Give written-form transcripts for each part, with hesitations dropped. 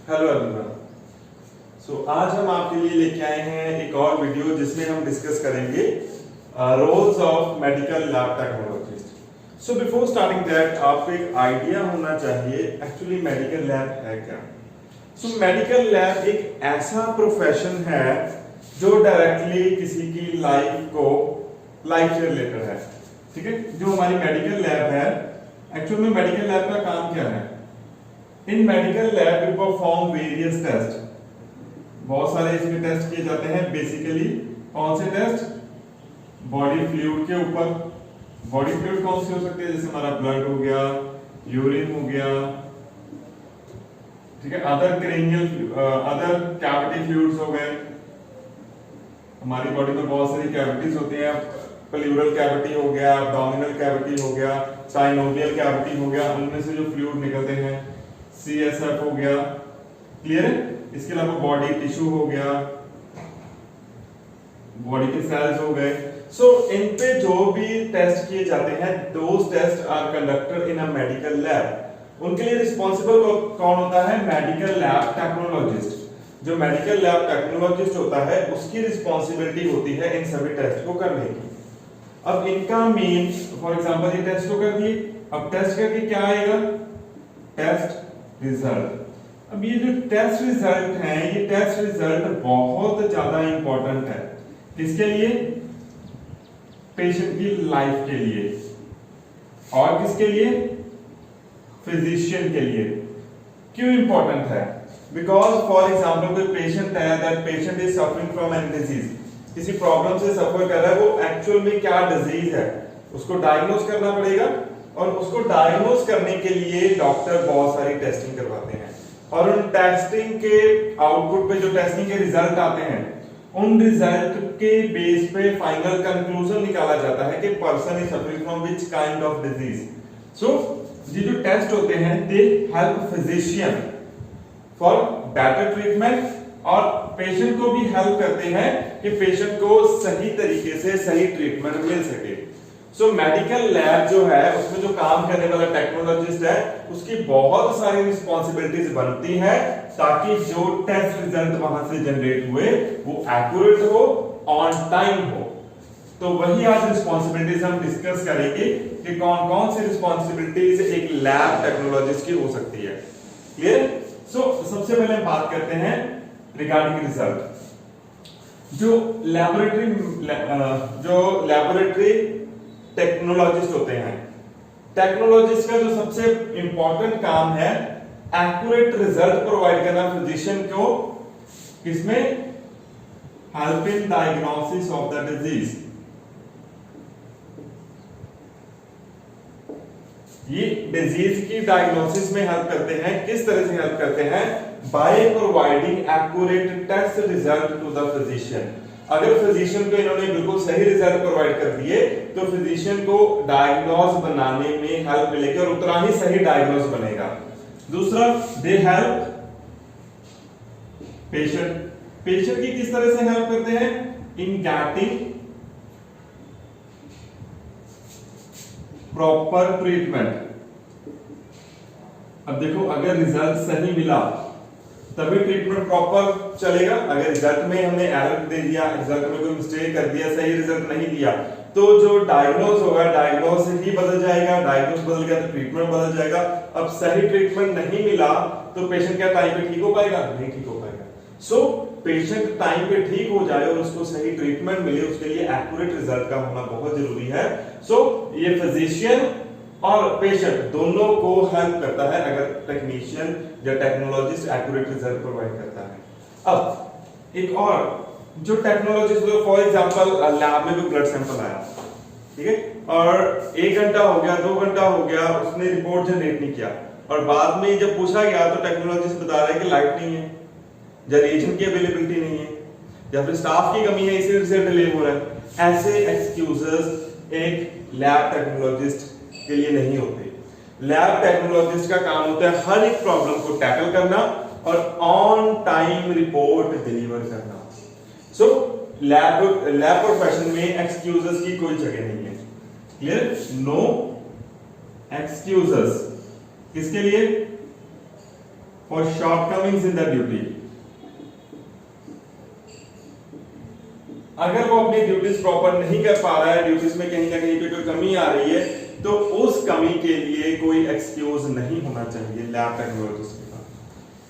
Hello everyone. आज हम आपके लिए लेके आए हैं एक और वीडियो जिसमें हम डिस्कस करेंगे roles of medical lab technologist. Before starting that आपको एक आइडिया होना चाहिए एक्चुअली मेडिकल लैब है क्या। मेडिकल लैब एक ऐसा प्रोफेशन है जो डायरेक्टली किसी की लाइफ से रिलेटेड है। ठीक है, जो हमारी मेडिकल लैब है, एक्चुअल में मेडिकल लैब का काम क्या है? In medical lab we perform various test. बहुत सारे इसमें टेस्ट किए जाते हैं। बेसिकली कौन से टेस्ट? बॉडी फ्लूइड के ऊपर। बॉडी फ्लूइड कौन से हो सकते हैं? जैसे हमारा ब्लड हो गया, यूरिन हो गया, ठीक है, अदर कैविटी फ्लूइड्स हो गए। हमारी बॉडी में बहुत सारी कैविटीज होती हैं। प्लूरल कैविटी हो गया, एब्डोमिनल कैविटी हो गया, साइनोवियल कैविटी हो गया, उनमें से जो फ्लूइड निकलते हैं, CSF हो गया। क्लियर है? इसके अलावा बॉडी टिश्यू हो गया, बॉडी के सेल्स हो गए। इन पे जो भी टेस्ट किए जाते हैं, those test are conducted in a medical lab. उनके लिए रिस्पांसिबल कौन होता है? Medical lab technologist. जो मेडिकल लैब टेक्नोलॉजिस्ट होता है उसकी रिस्पांसिबिलिटी होती है इन सभी टेस्ट को करने की। अब इनका मेन, फॉर एग्जांपल ये टेस्ट तो कर दिए, अब टेस्ट करके क्या आएगा? Test result. अब ये जो टेस्ट रिजल्ट है, ये टेस्ट रिजल्ट बहुत ज्यादा इंपॉर्टेंट है। किसके लिए? पेशेंट की लाइफ के लिए। और किसके लिए? फिजिशियन के लिए। क्यों इंपॉर्टेंट है? बिकॉज फॉर एग्जाम्पल कोई पेशेंट है, that patient is suffering from any disease, किसी प्रॉब्लम से सफर कर रहा है, वो एक्चुअल में क्या डिजीज है उसको डायग्नोज करना पड़ेगा। और उसको डायग्नोज करने के लिए डॉक्टर बहुत सारी टेस्टिंग करवाते हैं, और उन टेस्टिंग के आउटपुट पे, जो टेस्टिंग के रिजल्ट आते हैं, उन रिजल्ट के बेस पे फाइनल कंक्लूजन निकाला जाता है कि person is suffering from which kind of disease. ये जो टेस्ट होते हैं, they help physician for better treatment, और पेशेंट को भी हेल्प करते हैं कि पेशेंट को सही तरीके से सही ट्रीटमेंट मिल सके। मेडिकल लैब जो है, उसमें जो काम करने वाला टेक्नोलॉजिस्ट है, उसकी बहुत सारी रिस्पांसिबिलिटीज बनती है ताकि जो टेस्ट रिजल्ट वहां से जनरेट हुए वो एक्यूरेट हो, ऑन टाइम हो। तो वही आज रिस्पांसिबिलिटीज हम डिस्कस करेंगे कि कौन कौन सी रिस्पांसिबिलिटीज एक लैब टेक्नोलॉजिस्ट की हो सकती है। क्लियर? सबसे पहले हम बात करते हैं रिगार्डिंग रिजल्ट। जो लैबोरेटरी टेक्नोलॉजिस्ट होते हैं, टेक्नोलॉजिस्ट का जो सबसे इंपॉर्टेंट काम है एक्यूरेट रिजल्ट प्रोवाइड करना फिजिशियन को। किसमें? Help in diagnosis of the disease. ये डिजीज की डायग्नोसिस में हेल्प करते हैं। किस तरह से हेल्प करते हैं? By providing accurate test result to the physician. अगर फिजिशियन को इन्होंने बिल्कुल सही रिजल्ट प्रोवाइड कर दिए तो फिजिशियन को डायग्नोज बनाने में हेल्प मिलेगी और उतना ही सही डायग्नोज बनेगा। दूसरा, दे हेल्प पेशेंट। पेशेंट की किस तरह से हेल्प करते हैं? In getting proper treatment. अब देखो, अगर रिजल्ट सही मिला तभी ट्रीटमेंट प्रॉपर चलेगा। अगर रिजल्ट में हमने एरर दे दिया, रिजल्ट में कोई मिस्टेक कर दिया, सही रिजल्ट नहीं दिया, तो जो डायग्नोज होगा, डायग्नोज ही बदल जाएगा। डायग्नोज बदल गया तो ट्रीटमेंट बदल जाएगा। अब सही ट्रीटमेंट नहीं मिला तो पेशेंट क्या टाइम पे ठीक हो पाएगा? नहीं ठीक हो पाएगा। पेशेंट टाइम पे ठीक हो जाए और उसको सही ट्रीटमेंट मिले, उसके लिए एक्यूरेट रिजल्ट का होना बहुत जरूरी है। ये फिजिशियन और पेशेंट दोनों को हेल्प करता है अगर टेक्नीशियन या टेक्नोलॉजिस्ट एक्यूरेट रिजल्ट प्रोवाइड करता है। अब एक और जो टेक्नोलॉजिस्ट, फॉर एग्जांपल लैब में भी ब्लड सैंपल आया, ठीक है, और 1 घंटा हो गया, 2 घंटा हो गया, उसने रिपोर्ट जनरेट नहीं किया, और बाद में जब पूछा गया तो टेक्नोलॉजिस्ट बता रहा है कि लाइट नहीं है, या रिएजेंट की अवेलेबिलिटी नहीं है, या फिर स्टाफ की कमी है, इसी रिजल्ट डिले हो रहा है। ऐसे एक्सक्यूजेस एक लैब टेक्नोलॉजिस्ट के लिए नहीं होते। लैब टेक्नोलॉजिस्ट का काम होता है हर एक प्रॉब्लम को टैकल करना और ऑन टाइम रिपोर्ट डिलीवर करना। लैब प्रोफेशन में एक्सक्यूजेस की कोई जगह नहीं है। क्लियर? No excuses. किसके लिए? for shortcomings in the duty. अगर वो अपनी ड्यूटीज प्रॉपर नहीं कर पा रहा है, ड्यूटीज में कहीं ना कहीं पे कोई कमी आ रही है, तो उस कमी के लिए कोई एक्सक्यूज नहीं होना चाहिए लैब टेक्नोलॉजिस्ट के पास।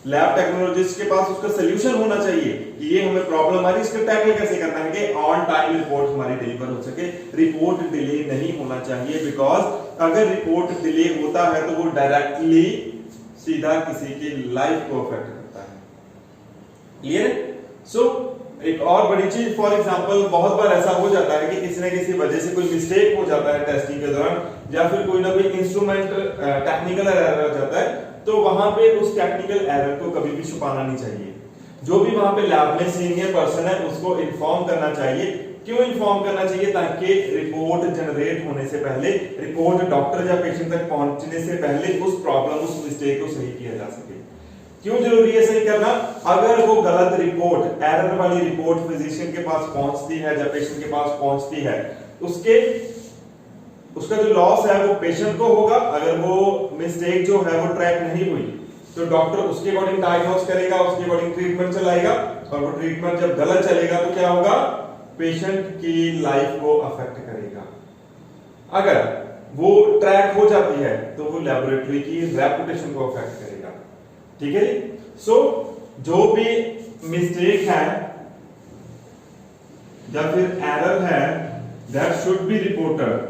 लैब टेक्नोलॉजिस्ट के पास उसका सोल्यूशन होना चाहिए कि ये हमें प्रॉब्लम आ रही है, इसको टैकल कैसे करना है कि ऑन टाइम रिपोर्ट हमारी डिलीवर हो सके, रिपोर्ट डिले नहीं होना चाहिए। बिकॉज अगर रिपोर्ट डिले होता है तो वो डायरेक्टली सीधा किसी की लाइफ को अफेक्ट करता है। क्लियर? सो एक और बड़ी चीज, फॉर एग्जांपल बहुत बार ऐसा हो जाता है कि किसी न किसी वजह से कोई मिस्टेक हो जाता है टेस्टिंग के दौरान, या फिर कोई ना कोई इंस्ट्रूमेंट टेक्निकल एरर हो जाता है, तो वहां पे उस टेक्निकल एरर को कभी भी छुपाना नहीं चाहिए। जो भी वहां पे लैब में सीनियर पर्सन है उसको इन्फॉर्म करना चाहिए। क्यों इन्फॉर्म करना चाहिए? ताकि रिपोर्ट जनरेट होने से पहले, रिपोर्ट डॉक्टर या पेशेंट तक पहुंचने से पहले उस प्रॉब्लम, उस मिस्टेक को सही किया जा सके। क्यों जरूरी है सही करना? अगर वो गलत रिपोर्ट, एरर वाली रिपोर्ट फिजिशियन के पास पहुंचती है या पेशेंट के पास पहुंचती है, उसका जो लॉस है वो पेशेंट को होगा। अगर वो मिस्टेक जो है वो ट्रैक नहीं हुई तो डॉक्टर उसके अकॉर्डिंग डायग्नोस करेगा, उसके अकॉर्डिंग ट्रीटमेंट चलाएगा, और वो ट्रीटमेंट जब गलत चलेगा तो क्या होगा? पेशेंट की लाइफ को अफेक्ट करेगा। अगर वो ट्रैक हो जाती है तो वो लैबोरेटरी की रेपुटेशन को अफेक्ट करेगा। ठीक है जी? सो जो भी मिस्टेक है या फिर एरर है, दैट शुड बी रिपोर्टेड।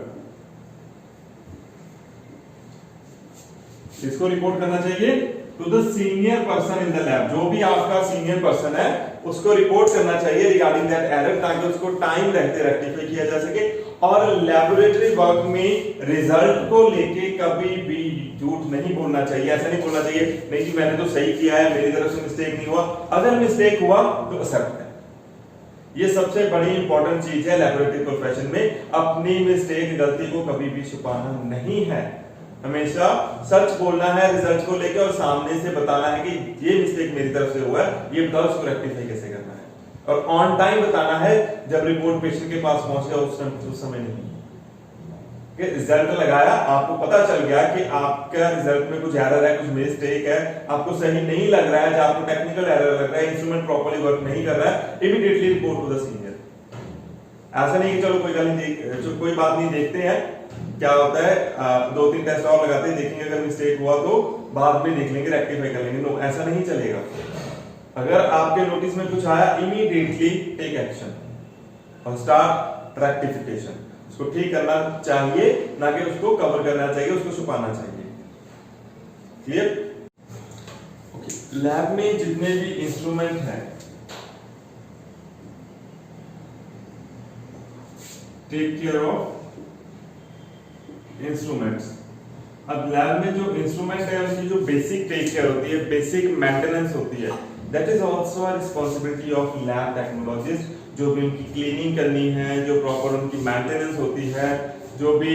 इसको रिपोर्ट करना चाहिए to the senior person in the lab. जो भी आपका सीनियर पर्सन है उसको रिपोर्ट करना चाहिए रिगार्डिंग दैट एरर, ताकि उसको टाइम रहते रेक्टिफाई किया जा सके। और लेबोरेटरी वर्क में रिजल्ट को लेके कभी भी झूठ नहीं बोलना चाहिए। ऐसा नहीं बोलना चाहिए नहीं जी मैंने तो सही किया है, मेरी तरफ से मिस्टेक नहीं हुआ। अगर मिस्टेक हुआ तो एक्सेप्ट है। ये सबसे बड़ी इंपॉर्टेंट चीज है लेबोरेटरी प्रोफेशन में। अपनी मिस्टेक, गलती को कभी भी छुपाना नहीं है, हमेशा सच बोलना है रिजल्ट को लेकर, और सामने से बताना है कि ये मिस्टेक मेरी तरफ से हुआ है, ये बताओ इसको रेक्टिफाई कैसे करना है। और ऑन टाइम बताना है, जब रिपोर्ट पेशेंट के पास पहुंच गया उस समय नहीं। रिजल्ट लगाया, आपको पता चल गया कि आपका रिजल्ट में कुछ एरर है, कुछ मिस्टेक है, आपको सही नहीं लग रहा है, या आपको टेक्निकल एरर लग रहा है, इंस्ट्रूमेंट प्रॉपर्ली वर्क नहीं कर रहा है, immediately report to the senior. ऐसा नहीं कि चलो कोई कोई बात नहीं, देखते हैं क्या होता है, 2-3 टेस्ट और लगाते हैं, देखेंगे अगर मिस्टेक हुआ तो बाद में देख लेंगे, रेक्टिफाई कर लेंगे। नो, ऐसा नहीं चलेगा। अगर आपके नोटिस में कुछ आया, इमीडिएटली टेक एक्शन और स्टार्ट रेक्टिफिकेशन। उसको ठीक करना चाहिए, ना कि उसको कवर करना चाहिए, उसको छुपाना चाहिए। क्लियर? ओके। लैब में जितने भी इंस्ट्रूमेंट हैं, टेक केयर ऑफ इंस्ट्रूमेंट्स। अब लैब में जो इंस्ट्रूमेंट है उसकी जो बेसिक टेक केयर होती है, बेसिक मेंटेनेंस होती है, that is also a responsibility of lab technologist. जो भी उनकी क्लीनिंग करनी है, जो प्रॉपर उनकी मेंटेनेंस होती है, जो भी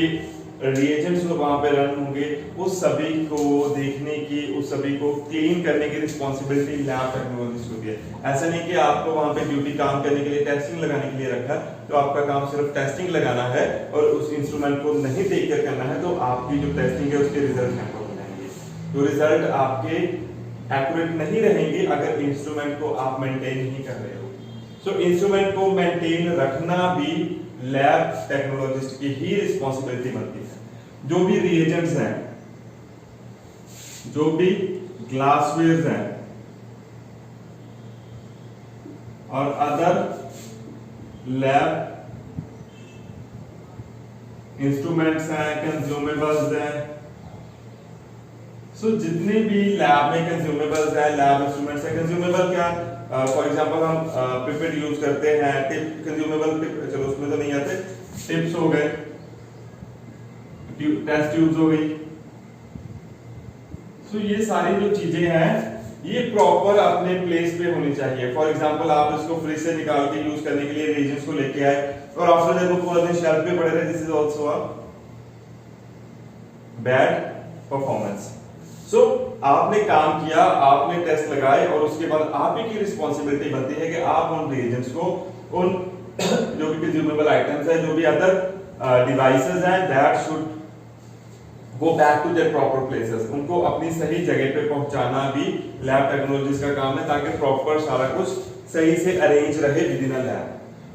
रिएजेंट्स वहां पे रन होंगे, उस सभी को देखने की, उस सभी को क्लीन करने की रिस्पांसिबिलिटी लैब टेक्नोलॉजिस्ट होती है। ऐसा नहीं कि आपको वहां पे ड्यूटी काम करने के लिए, टेस्टिंग लगाने के लिए रखा, तो आपका काम सिर्फ टेस्टिंग लगाना है और उस इंस्ट्रूमेंट को नहीं टेक केयर करना है, तो आपकी जो टेस्टिंग है उसके रिजल्ट हैम्पर हो जाएंगे। तो रिजल्ट आपके एक्यूरेट नहीं रहेंगे अगर इंस्ट्रूमेंट को आप मेंटेन नहीं कर रहे हो। सो इंस्ट्रूमेंट को मेंटेन रखना भी लैब टेक्नोलॉजिस्ट की ही रिस्पांसिबिलिटी बनती है। जो भी रिएजेंट्स हैं, जो भी ग्लासवेयर हैं और अदर लैब इंस्ट्रूमेंट्स हैं, कंज्यूमेबल्स हैं, सो जितने भी लैब में कंज्यूमेबल्स हैं, लैब इंस्ट्रूमेंट्स हैं। कंज्यूमेबल क्या? फॉर एग्जांपल हम पिपेट यूज करते हैं, टिप कंज्यूमेबल, चलो उसमें तो नहीं आते, टिप्स हो गए, टेस्ट ट्यूब्स हो गई। सो ये सारी जो चीजें हैं ये प्रॉपर अपने प्लेस पे होनी चाहिए। फॉर एग्जांपल आप इसको फ्रिज से निकाल के यूज करने के लिए रिएजेंट्स को लेके आए और आफ्टर दैट वो पूरा दिन शेल्फ पे पड़े रहे, this is also a bad performance. So आपने काम किया, आपने टेस्ट लगाए और उसके बाद आप ही की रिस्पांसिबिलिटी बनती है कि आप उन रिएजेंट्स को, उन जो भी कंज्यूमेबल आइटम्स हैं, जो भी अदर डिवाइसेस हैं, that should go back to their proper places, उनको अपनी सही जगह पे पहुंचाना भी लैब टेक्नोलॉजीज का काम है, ताकि प्रॉपर सारा कुछ सही से अरेंज रहे विद इन अ लैब।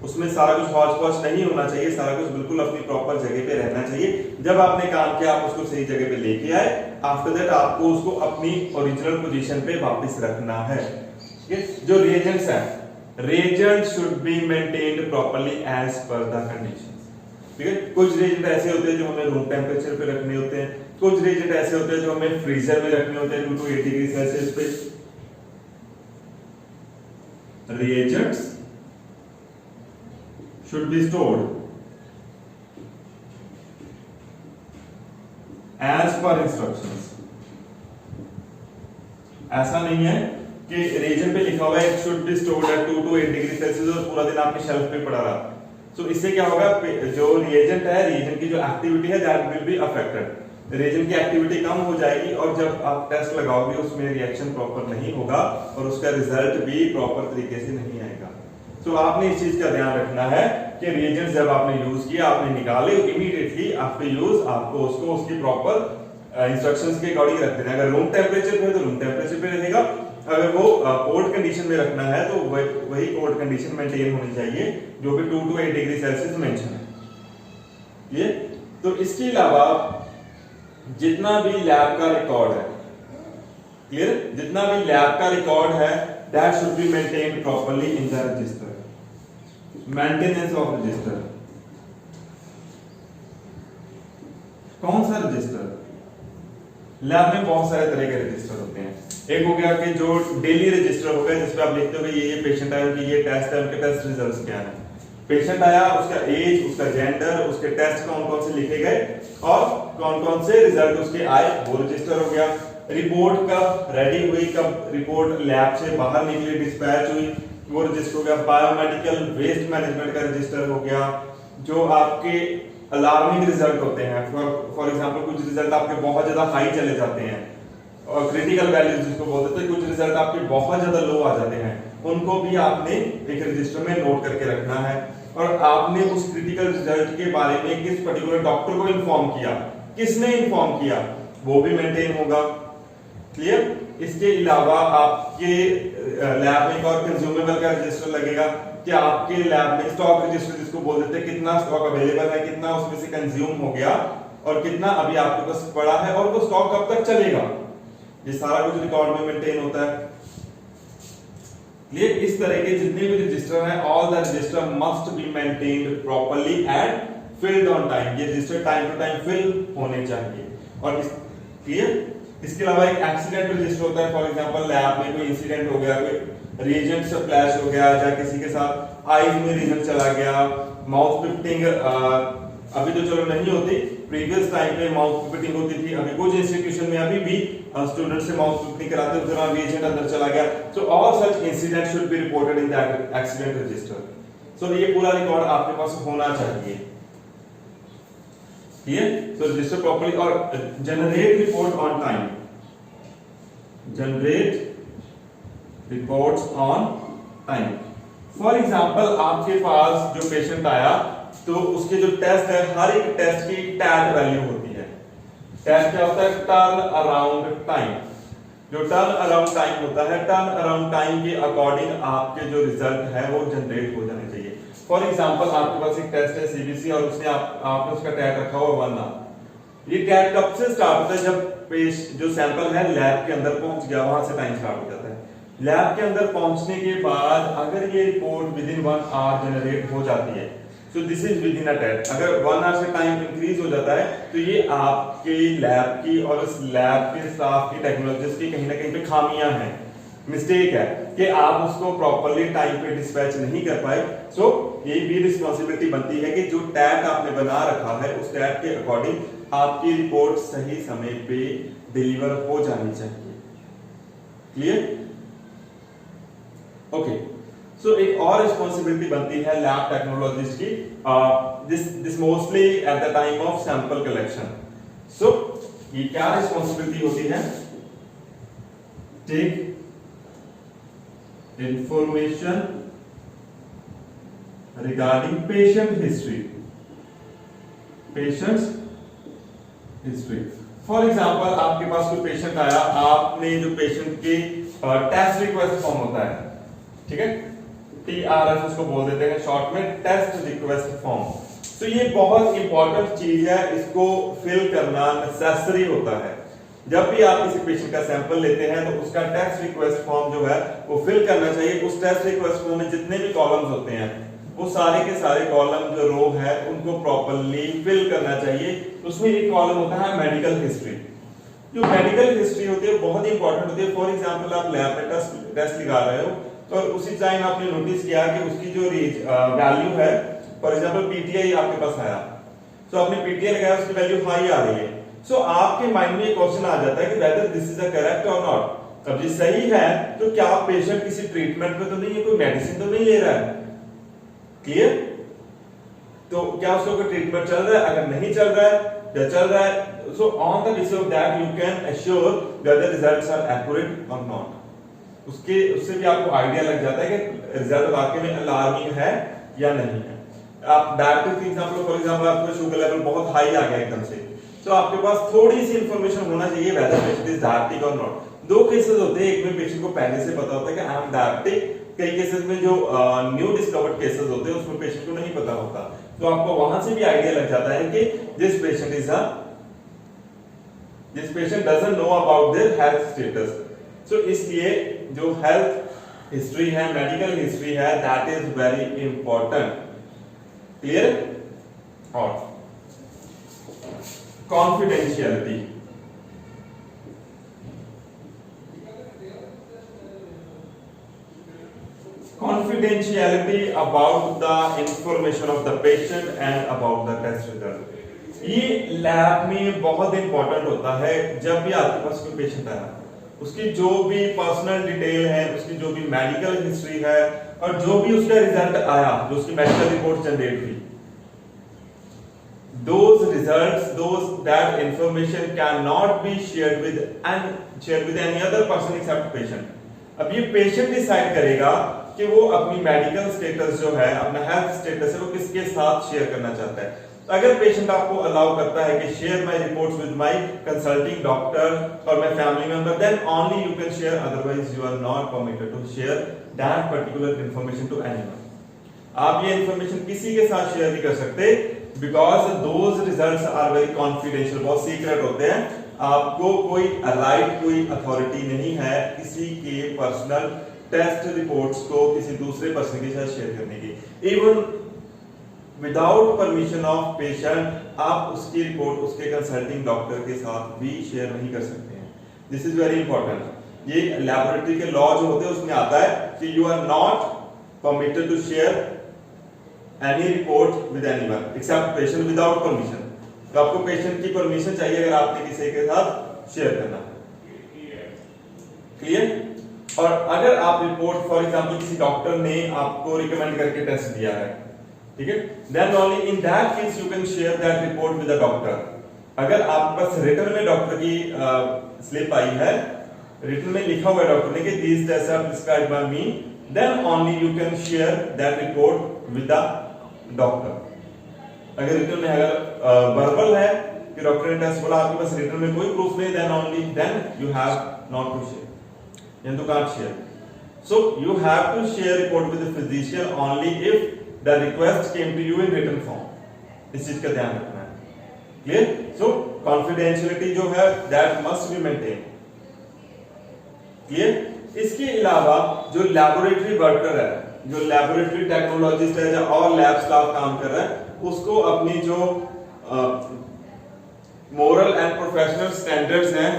उसमें सारा कुछ हौच पौच नहीं होना चाहिए, सारा कुछ बिल्कुल अपनी प्रॉपर जगह पे रहना चाहिए। जब आपने काम किया आप उसको सही जगह पे लेके आए, आफ्टर दैट आपको उसको अपनी ओरिजिनल पोजीशन पे वापस रखना है। जो रिएजेंट्स है, reagent should be maintained properly as per the conditions. ठीक है, कुछ रिएजेंट ऐसे होते हैं जो हमें रूम टेम्परेचर पे रखने होते हैं, कुछ रिएजेंट ऐसे होते हैं जो हमें फ्रीजर में रखने होते हैं 2 to 8 डिग्री सेल्सियस पे। Reagents should be stored as per instructions। ऐसा नहीं है कि रीजन पे लिखा हुआ है should be stored at 2 to 8 degree Celsius और पूरा दिन आपके शेल्फ पे पड़ा रहा। सो इससे क्या होगा, जो रिएजेंट है, रिएजेंट की जो एक्टिविटी है that will be affected. Reagent की एक्टिविटी कम हो जाएगी और जब आप टेस्ट लगाओगे उसमें रिएक्शन प्रॉपर नहीं होगा और उसका रिजल्ट भी प्रॉपर तरीके से नहीं आएगा। तो आपने इस चीज का ध्यान रखना है कि रिएजेंट्स जब आपने यूज किया, आपने निकाले, इमीडिएटली आफ्टर यूज आपको उसको उसकी प्रॉपर इंस्ट्रक्शंस के अकॉर्डिंग रख देना है। अगर रूम टेम्परेचर पे है तो रूम टेम्परेचर पे रहेगा, अगर वो कोल्ड कंडीशन में रखना है तो वही कोल्ड कंडीशन मेंटेन होनी चाहिए जो भी 2 to 8 डिग्री सेल्सियस मेंशन है। ये तो इसके अलावा जितना भी लैब का रिकॉर्ड है, क्लियर, जितना भी लैब का रिकॉर्ड है that should be maintained properly in the register। Maintenance of register, कौन सा रजिस्टर? लैब में बहुत सारे तरह के रजिस्टर होते हैं। एक हो गया कि जो डेली रजिस्टर हो गया जिसपे आप लिखते हो कि ये पेशेंट आया, उनकी ये टेस्ट है, उनके टेस्ट रिजल्ट्स क्या है। पेशेंट आया, उसका एज, उसका जेंडर, उसके टेस्ट कौन कौन से लिखे गए और कौन कौन से रिजल्ट उसके आए, वो रजिस्टर हो गया। रिपोर्ट कब रेडी हुई, कब रिपोर्ट लैब से बाहर निकली, डिस्पैच हुई, वो रजिस्टर हो गया। बायोमेडिकल वेस्ट मैनेजमेंट का रजिस्टर हो गया। जो आपके अलार्मिंग रिजल्ट होते हैं, फॉर एग्जांपल कुछ रिजल्ट आपके बहुत ज्यादा हाई चले जाते हैं और क्रिटिकल वैल्यूज जिसको बोलते हैं, कुछ रिजल्ट आपके बहुत ज्यादा लो आ जाते हैं, उनको भी आपने एक रजिस्टर में नोट करके रखना है। और आपने उस क्रिटिकल रिजल्ट के बारे में किस पर्टिकुलर डॉक्टर को इन्फॉर्म किया, किसने इन्फॉर्म किया, वो भी मेंटेन होगा। क्लियर। इसके अलावा आपके लैब में एक और कंज्यूमेबल का रजिस्टर लगेगा कि आपके लैब में स्टॉक रजिस्टर जिसको बोल देते हैं, कितना स्टॉक अवेलेबल है, कितना उसमें से कंज्यूम हो गया और कितना अभी आपके पास पड़ा है और वो स्टॉक कब तक चलेगा, ये सारा कुछ रिकॉर्ड में मेंटेन होता है। क्लियर। इस तरह के जितने भी रजिस्टर हैं, all the register must be maintained properly and filled on time. ये register time to time fill होने चाहिए। और क्लियर। इसके अलावा एक एक्सीडेंट रजिस्टर होता है। फॉर एग्जांपल लैब में कोई इंसिडेंट हो गया, कोई रिएजेंट से फ्लैश हो गया या किसी के साथ आईज में रीजन चला गया, माउथ पिप्टिंग अभी तो चलो नहीं होती, प्रीवियस टाइम पे माउथ पिप्टिंग होती थी, अभी कुछ इंस्टीट्यूशन में अभी भी स्टूडेंट से माउथ पिप्टिंग कराते हैं, उस दौरान रिएजेंट अंदर चला गया। So all such incident should be reported in that accident register. So ये पूरा रिकॉर्ड आपके पास होना चाहिए। Clear? So register properly और generate report on time. Generate reports on time. For example, आपके पास जो पेशेंट आया तो उसके जो टेस्ट है, हर एक टेस्ट की टैट वैल्यू होती है। टैट क्या होता है? Turn around time. जो टर्न अराउंड टाइम होता है, टर्न अराउंड टाइम के अकॉर्डिंग आपके जो रिजल्ट है वो जनरेट हो जाने चाहिए। फॉर एग्जाम्पल आपके पास एक टेस्ट है सीबीसी और उसने आपने उसका टैग रखा हुआ 1 आवर। ये टैग कब से स्टार्ट होता है? जब जो सैंपल है लैब के अंदर पहुंच गया, वहां से टाइम स्टार्ट हो जाता है। लैब के अंदर पहुंचने के बाद अगर ये report within 1 hour generate हो जाती है, so this is within a tag. अगर 1 आवर से टाइम इंक्रीज हो जाता है तो ये आपके लैब की और उस लैब के स्टाफ की, टेक्नोलॉजिस्ट की कहीं ना कहीं पे खामियां हैं, मिस्टेक है कि आप उसको प्रॉपर्ली टाइम पे डिस्पैच नहीं कर पाए। सो ये भी रिस्पांसिबिलिटी बनती है कि जो टैग आपने बना रखा है उस टैग के अकॉर्डिंग आपकी रिपोर्ट सही समय पे डिलीवर हो जानी चाहिए। क्लियर। ओके। सो एक और रिस्पांसिबिलिटी बनती है लैब टेक्नोलॉजिस्ट की, this mostly at the time of sample collection. So ये क्या रिस्पांसिबिलिटी होती है? Take information regarding patient's history for example आपके पास कोई पेशेंट आया, आपने जो पेशेंट की टेस्ट रिक्वेस्ट फॉर्म होता है, ठीक है, TRF उसको बोल देते हैं शॉर्ट में, टेस्ट रिक्वेस्ट फॉर्म। तो ये बहुत इंपॉर्टेंट चीज है, इसको फिल करना नेसेसरी होता है। जब भी आप किसी पेशेंट का सैंपल लेते हैं तो उसका टेस्ट रिक्वेस्ट फॉर्म जो है वो फिल करना चाहिए। उस टेस्ट रिक्वेस्ट फॉर्म में जितने भी कॉलम्स होते हैं वो सारे के सारे कॉलम जो रो है उनको प्रॉपर्ली फिल करना चाहिए। उसमें एक कॉलम होता है मेडिकल हिस्ट्री। जो मेडिकल हिस्ट्री होती है बहुत ही इंपॉर्टेंट होती है। फॉर एग्जांपल आप लैब में टेस्ट लगा रहे हो तो उसी टाइम आपने नोटिस किया कि उसकी जो वैल्यू है, फॉर एग्जांपल पीटीआई आपके पास आया, तो आपने पीटीआई लगाया, उसकी वैल्यू हाई आ रही है। सो आपके माइंड में एक क्वेश्चन आ जाता है कि whether this is a correct और नॉट। अब ये सही है तो क्या पेशेंट किसी ट्रीटमेंट पे तो नहीं है, कोई मेडिसिन तो नहीं ले रहा है, क्लियर? तो क्या उसको कोई ट्रीटमेंट चल रहा है? अगर नहीं चल रहा है या चल रहा है, so on the basis of that you can assure whether results are accurate और नॉट। उससे भी आपको आइडिया लग जाता है कि रिजल्ट वाकई में अलार्मिंग है या नहीं है। आप डायबिटीज एग्जांपल, फॉर एग्जांपल आपका शुगर लेवल बहुत हाई आ गया एकदम से, तो आपके पास थोड़ी सी इंफॉर्मेशन होना चाहिए वेदर पेशेंट इज डायबिटिक और नॉट। दो केसेस होते हैं, एक में पेशेंट को पहले से पता होता है कि आई एम डायबिटिक, कई केसेस में जो न्यू डिस्कवर्ड केसेस होते हैं उसमें पेशेंट को नहीं पता होता, तो आपको वहां से भी आइडिया लग जाता है कि this patient doesn't know about their health status. So इसलिए जो हेल्थ हिस्ट्री है, मेडिकल हिस्ट्री है, that is very important, clear? और confidentiality, confidentiality about the information of the patient and about the test result। ये lab में बहुत important होता है। जब भी आपके पास कोई पेशेंट आया, उसकी जो भी पर्सनल डिटेल है, उसकी जो भी मेडिकल हिस्ट्री है और जो भी उसका रिजल्ट आया, जो उसकी मेडिकल रिपोर्ट जनरेट हुई, those results, that information cannot be shared with any other person except patient। अब ये पेशेंट डिसाइड करेगा कि वो अपनी मेडिकल स्टेटस जो है, अपना हेल्थ स्टेटस है, वो किसके साथ शेयर करना चाहता है। तो अगर पेशेंट आपको अलाउ करता है कि share my reports with my consulting doctor और my family member, then only you can share, otherwise you are not permitted to share that particular information to anyone. आप ये इंफॉर्मेशन किसी के साथ शेयर नहीं कर सकते, because those results are very confidential, बहुत सीक्रेट होते हैं। आपको कोई राइट, कोई अथॉरिटी नहीं है किसी के पर्सनल टेस्ट रिपोर्ट्स को किसी दूसरे पर्सन के साथ शेयर करने की। Even without permission of patient आप उसकी रिपोर्ट उसके कंसल्टिंग डॉक्टर के साथ भी शेयर नहीं कर सकते हैं। This is very important. ये लैबोरेटरी के लॉ जो होते हैं उसमें आता है कि you are not permitted to share any report with anyone except patient without permission. तो आपको पेशेंट की परमिशन चाहिए अगर आपने किसी के साथ शेयर करना है, क्लियर? और अगर आप रिपोर्ट, फॉर एग्जांपल किसी डॉक्टर ने आपको रिकमेंड करके टेस्ट दिया है, ठीक है, then only in that case you can share that report with the doctor. अगर आपके पास रिटन में डॉक्टर की स्लिप आई है, रिटन में लिखा हुआ है डॉक्टर ने कि these test are prescribed by me, then only you can share that report with the doctor. अगर रिटन में अगर वर्बल है कि डॉक्टर ने टेस्ट बोला, आपके पास रिटन में कोई प्रूफ नहीं, then only then you have not to share, you can't share। So you have to share report with the physician only if the request came to you in written form। इस चीज का ध्यान रखना है, clear? So confidentiality जो है that must be maintained, clear? इसके अलावा जो लैबोरेटरी वर्कर है, जो लैबोरेटरी टेक्नोलॉजिस्ट है या और लैब स्टाफ काम कर रहा है, उसको अपनी जो मोरल एंड प्रोफेशनल स्टैंडर्ड्स हैं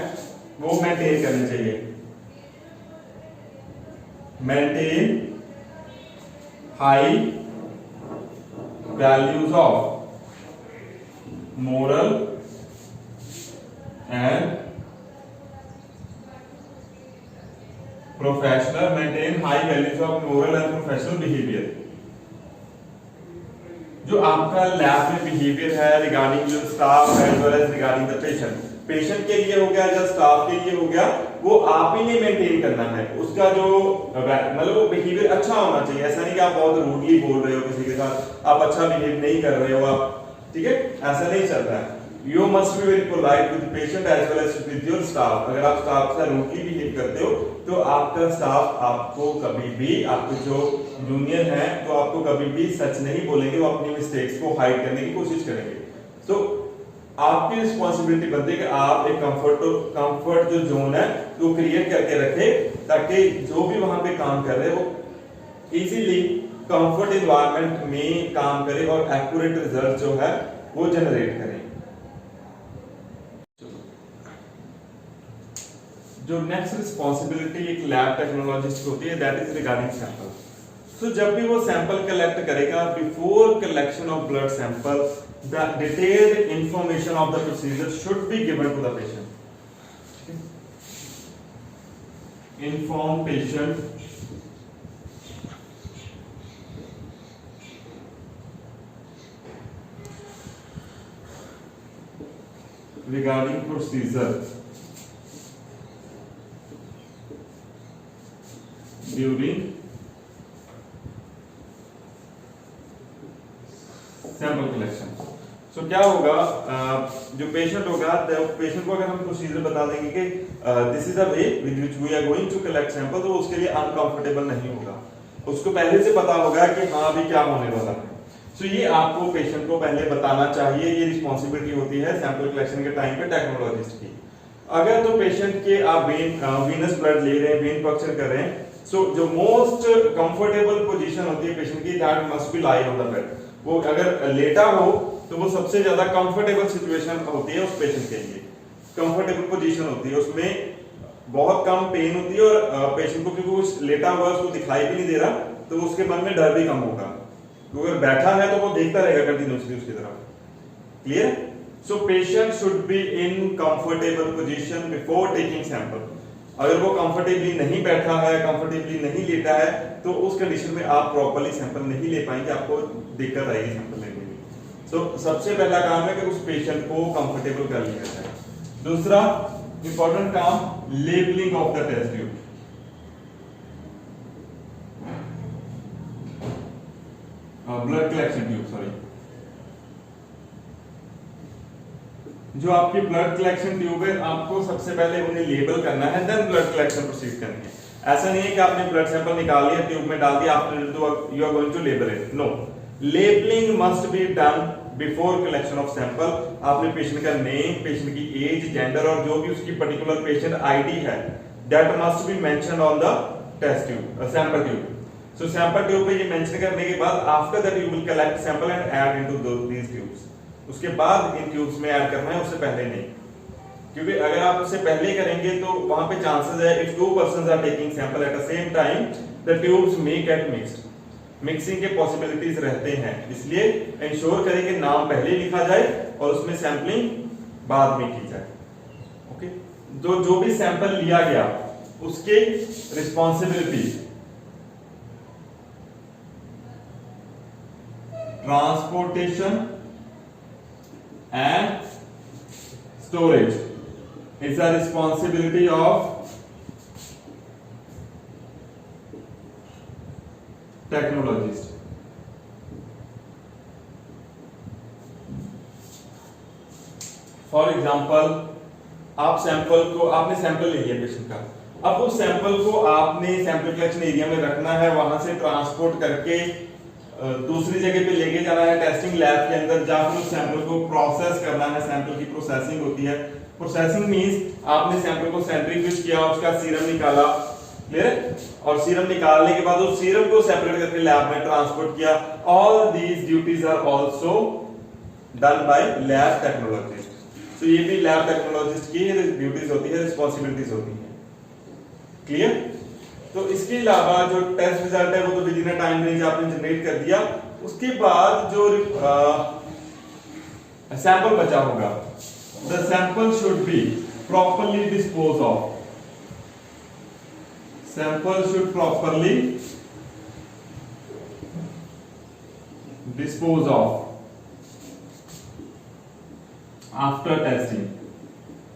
वो मेंटेन करने चाहिए। Maintain high values of moral and professional, maintain high values of moral and professional behavior। जो आपका लैब में बिहेवियर है रिगार्डिंग जो स्टाफ है, as well as regarding the patient, patient के लिए हो गया या स्टाफ के लिए हो गया, वो आप ही ने मेंटेन करना है। उसका जो मतलब वो बिहेवियर अच्छा होना चाहिए। ऐसा नहीं कि आप बहुत रूडली बोल रहे हो किसी के साथ, आप अच्छा बिहेव नहीं कर रहे हो आप, ठीक है, ऐसा नहीं चलता है। You must be very polite with patient as well as with your staff. अगर आप स्टाफ से रूडली बिहेव करते हो तो आपका स्टाफ आपको कभी भी, आपके जो जूनियर हैं तो आपको कभी भी सच नहीं बोलेंगे, वो अपनी मिस्टेक्स को हाइड करने की कोशिश करेंगे। तो आपकी रिस्पॉन्सिबिलिटी बनती है कि आप एक कंफर्ट जो जोन है वो क्रिएट करके रखे, ताकि जो भी वहां पे काम कर रहे हैं वो इजीली कंफर्ट एनवायरनमेंट में काम करे और एक्यूरेट रिजल्ट जो है वो जनरेट करें। जो नेक्स्ट रिस्पॉन्सिबिलिटी एक लैब टेक्नोलॉजिस्ट होती है, दैट इज रिगार्डिंग सैंपल। तो जब भी वो सैंपल कलेक्ट करेगा, before collection of blood sample the detailed information of the procedure should be given to the patient. Inform patient regarding procedure during sample collection. So क्या होगा, जो patient होगा, patient को अगर हम प्रोसीजर बता देंगे कि this is a way with which we are going to collect sample, तो उसके लिए अनकंफर्टेबल नहीं होगा, उसको पहले से पता होगा कि हाँ अभी क्या होने वाला है। सो ये आपको पेशेंट को पहले बताना चाहिए, ये रिस्पॉन्सिबिलिटी होती है सैंपल कलेक्शन के टाइम पे टेक्नोलॉजिस्ट की। अगर तो पेशेंट के आप वीनस ब्लड ले रहे हैं, वेन पंक्चर कर रहे हैं, सो जो मोस्ट कंफर्टेबल पोजीशन होती है पेशेंट की, that must B lie on the bed. वो अगर लेटा हो तो वो सबसे ज्यादा कंफर्टेबल सिचुएशन होती है उस पेशेंट के लिए, कंफर्टेबल पोजीशन होती है, उसमें बहुत कम पेन होती है और पेशेंट को क्योंकि वो लेटा हुआ है, उसको दिखाई भी नहीं दे रहा, तो उसके मन में डर भी कम होगा। तो अगर बैठा है तो वो देखता रहेगा कंटिन्यूअसली उसकी तरफ। Clear? So patient should be in comfortable position before taking sample. अगर वो कंफर्टेबली नहीं बैठा है, कंफर्टेबली नहीं लेटा है, तो उस कंडीशन में आप प्रॉपर्ली सैंपल नहीं ले पाएंगे, आपको दिक्कत आएगी सैंपल लेने में। तो सबसे पहला काम है कि उस पेशेंट को कंफर्टेबल कर लिया जाए। दूसरा इंपॉर्टेंट काम, labelling of the test tube. Blood collection tube, sorry, जो आपकी ब्लड कलेक्शन ट्यूब है, आपको सबसे पहले उन्हें लेबल करना है, देन ब्लड कलेक्शन प्रोसीड करनी है। ऐसा नहीं है कि आपने ब्लड सैंपल निकाल लिया, ट्यूब में डाल दिया, after you are going to label it. No, labelling must be done before collection of sample. आपने पेशेंट का नेम, पेशेंट की एज, जेंडर और जो भी उसकी पर्टिकुलर पेशेंट आईडी है, that must be mentioned on the test tube, sample tube. So sample tube पे ये मेंशन करने के बाद after that you will collect sample and add into these tubes. उसके बाद इन ट्यूब्स में ऐड करना है, उससे पहले नहीं, क्योंकि अगर आप उससे पहले करेंगे तो वहां पे चांसेस है if two persons are taking sample at the same time the tubes may get mixed, mixing के पॉसिबिलिटीज रहते हैं। इसलिए इंश्योर करें कि नाम पहले लिखा जाए और उसमें सैंपलिंग बाद में की जाए। ओके, जो भी सैंपल लिया गया उसके responsibility, transportation and storage is a responsibility of technologist. For example, आप सैंपल को, आपने सैंपल ले लिया पेशेंट का, अब उस सैंपल को आपने सैंपल कलेक्शन एरिया में रखना है, वहां से ट्रांसपोर्ट करके दूसरी जगह पे लेके जाना है टेस्टिंग लैब के अंदर, जाकर उस सैंपल को प्रोसेस करना है। सैंपल की प्रोसेसिंग होती है। प्रोसेसिंग मींस आपने सैंपल को सेंट्रीफ्यूज किया, उसका सीरम निकाला, क्लियर, और सीरम निकालने के बाद उस सीरम को सेपरेट करके लैब में ट्रांसपोर्ट किया। All these duties are also done by lab technologist. तो ये भी लैब टेक्नोलॉजिस्ट की ड्यूटीज होती है, रिस्पांसिबिलिटीज होती है। क्लियर? तो इसके अलावा जो टेस्ट रिजल्ट है वो तो विद इन टाइम रेंज आपने जनरेट कर दिया। उसके बाद जो सैंपल बचा होगा, the sample should be properly dispose of, sample should properly dispose of after testing.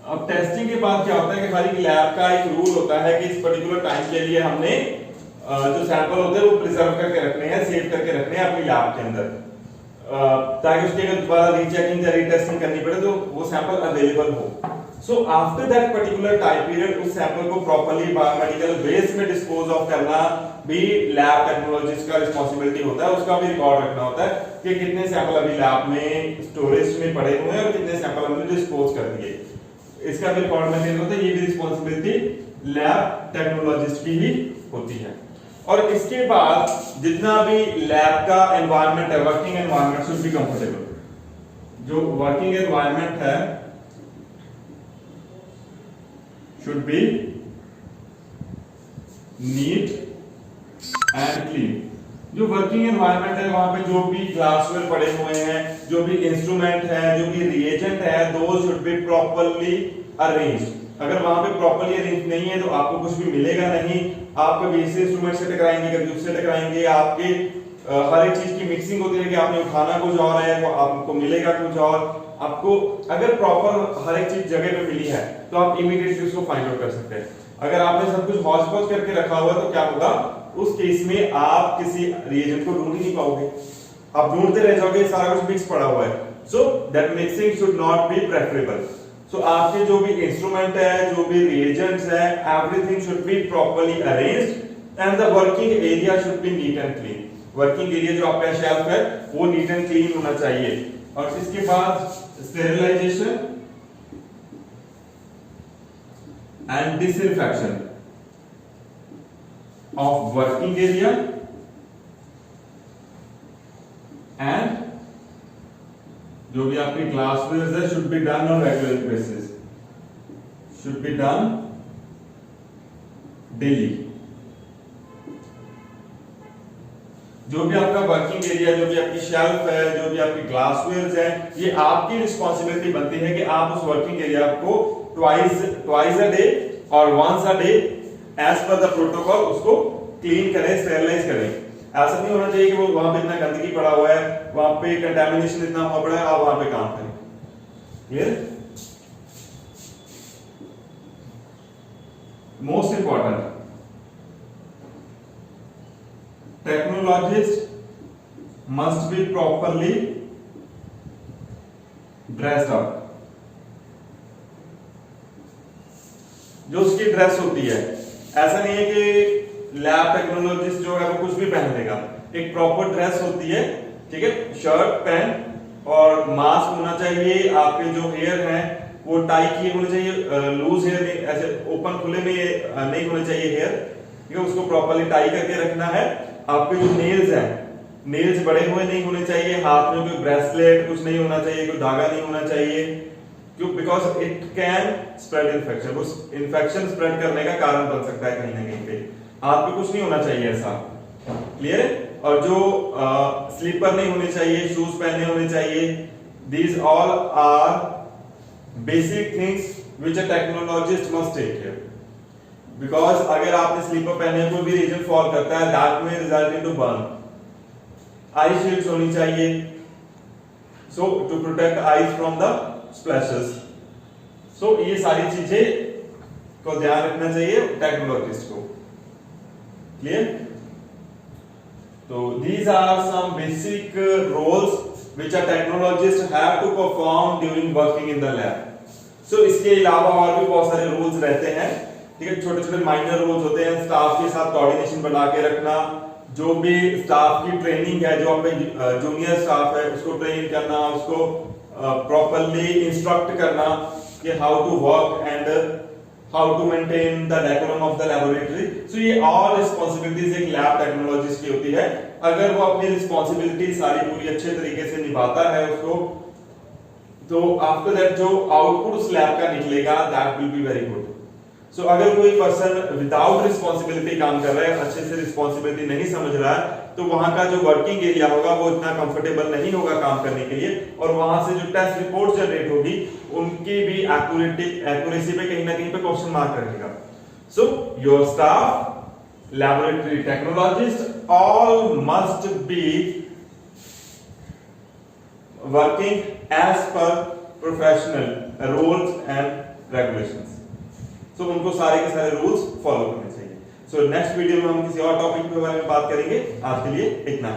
अब टेस्टिंग के बाद क्या होता है कि हमारी लैब का एक रूल होता है कि इस पर्टिकुलर टाइम के लिए हमने जो सैंपल होते हैं वो प्रिजर्व करके रखने हैं, सेव करके रखने हैं अपनी लैब के अंदर। ताकि उसकी अगर दोबारा रीचेकिंग या रीटेस्टिंग करनी पड़े तो वो सैंपल अवेलेबल हो। So after that particular time period उस सैंपल को प्रॉपर्ली बायोमेडिकल वेस्ट में डिस्पोज ऑफ करना भी लैब टेक्नोलॉजिस्ट का रिस्पांसिबिलिटी होता है। उसका भी रिकॉर्ड रखना होता है कि कितने सैंपल अभी लैब में स्टोरेज में पड़े हुए हैं और कितने सैंपल हमने डिस्पोज कर दिए, इसका भी रिकॉर्ड मेंटेन होता है। ये भी रिस्पांसिबिलिटी लैब टेक्नोलॉजिस्ट की ही होती है। और इसके बाद जितना भी लैब का एनवायरनमेंट है, working environment should be comfortable. जो वर्किंग एनवायरनमेंट है should be neat and clean. जो वर्किंग एनवायरनमेंट है वहां पे जो भी ग्लासवेयर पड़े हुए हैं, जो भी इंस्ट्रूमेंट है, जो भी रिएजेंट है, दो शुड बी प्रॉपर्ली अरेंज्ड। अगर वहां पे प्रॉपर्ली अरेंज नहीं है तो आपको कुछ भी मिलेगा नहीं। आप कभी इस इंस्ट्रूमेंट से टकराएंगे, कभी उससे टकराएंगे, आपके हर एक चीज की मिक्सिंग होती रहेगी। आपने खाना कुछ और है वो आपको मिलेगा कुछ और। आपको अगर प्रॉपर हर एक चीज जगह पे मिली है तो आप इमीडिएटली उसको फाइंड आउट कर सकते हैं। अगर आपने सब कुछ हौच पौच करके रखा हुआ तो क्या होगा, उस केस में आप किसी रिएजेंट को ढूंढ ही नहीं पाओगे, आप ढूंढते रह जाओगे, सारा कुछ मिक्स पड़ा हुआ है। So that mixing should not be preferable. So आपके जो भी इंस्ट्रूमेंट है, जो भी रिएजेंट्स है, everything should be properly arranged and the working area should be neat and clean. Working area जो आपका शेल्फ है वो नीट एंड क्लीन होना चाहिए। और इसके बाद sterilisation and disinfection of working area and जो भी आपकी ग्लासवेयर है should be done on regular basis, should be done daily। जो भी आपका वर्किंग एरिया, जो भी आपकी शेल्फ है, जो भी आपकी ग्लासवेयर है, ये आपकी रिस्पॉन्सिबिलिटी बनती है कि आप उस वर्किंग एरिया को ट्वाइस अ डे और once a day as per the protocol उसको क्लीन करें, स्टेरिलाइज करें। ऐसा नहीं होना चाहिए कि वो वहां पे इतना गंदगी पड़ा हुआ है, वहां पे कंटामिनेशन इतना हुआ पड़ा है, आप वहां पे काम करें। Clear? Most important, technologist must be properly dressed up. जो उसकी ड्रेस होती है, ऐसा नहीं है कि लैब टेक्नोलॉजिस्ट जो है वो कुछ भी पहन लेगा। एक प्रॉपर ड्रेस होती है, ठीक है, शर्ट पैंट और मास्क होना चाहिए। आपके जो हेयर हैं वो टाई किए होने चाहिए, लूज हेयर नहीं, ऐसे ओपन खुले में नहीं होने चाहिए हेयर, ठीक है, उसको प्रॉपरली टाई करके रखना है। आपके जो नेल्स हैं, नेल्स बड़े हुए नहीं होने चाहिए, हाथ में कोई ब्रेसलेट कुछ नहीं होना चाहिए, कोई धागा नहीं होना चाहिए, क्यों? Because it can spread infection. उस इन्फेक्शन स्प्रेड करने का कारण बन सकता है कहीं ना कहीं पे। हाथ पे कुछ नहीं होना चाहिए ऐसा। क्लियर है? और जो स्लीपर नहीं होने चाहिए, शूज पहने होने चाहिए। These all are basic things which a technologist must take care. Because अगर आपने स्लीपर पहने, कोई भी रीजन फॉल करता है, दैट में result into burn. Eye shields होनी चाहिए, so to protect eyes from the splashes. So ये सारी चीजें को ध्यान रखना चाहिए टेक्नोलॉजिस्ट को। क्लियर? तो these are some basic roles which a technologist have to perform during working in the lab। So इसके अलावा और भी बहुत सारे रूल्स रहते हैं, ठीक है, छोटे छोटे माइनर रूल्स होते हैं। स्टाफ के साथ कोऑर्डिनेशन बना के रखना, जो भी स्टाफ की ट्रेनिंग है, जो आपका जूनियर स्टाफ है उसको ट्रेन करना, उसको प्रॉपर्ली इंस्ट्रक्ट करना कि how to work and how to maintain the decorum of the laboratory. So ये ऑल रिस्पांसिबिलिटीज एक लैब टेक्नोलॉजिस्ट की होती है। अगर वो अपनी रिस्पांसिबिलिटी सारी पूरी अच्छे तरीके से निभाता है उसको, तो आफ्टर दैट जो आउटपुट उस लैब का निकलेगा that will be very good. So अगर कोई पर्सन विदाउट रिस्पांसिबिलिटी काम कर रहा है, अच्छे से रिस्पांसिबिलिटी नहीं समझ रहा है, तो वहां का जो वर्किंग एरिया होगा वो इतना कंफर्टेबल नहीं होगा काम करने के लिए, और वहां से जो टेस्ट रिपोर्ट जनरेट होगी उनकी भी एक्यूरेसी पे कहीं ना कहीं पे क्वेश्चन मार्क रहेगा। So your staff, laboratory technologists, all must be working as per professional rules and regulations। so उनको सारे के सारे रूल्स फॉलो करने चाहिए। सो नेक्स्ट वीडियो में हम किसी और टॉपिक के बारे में बात करेंगे। आज के लिए इतना।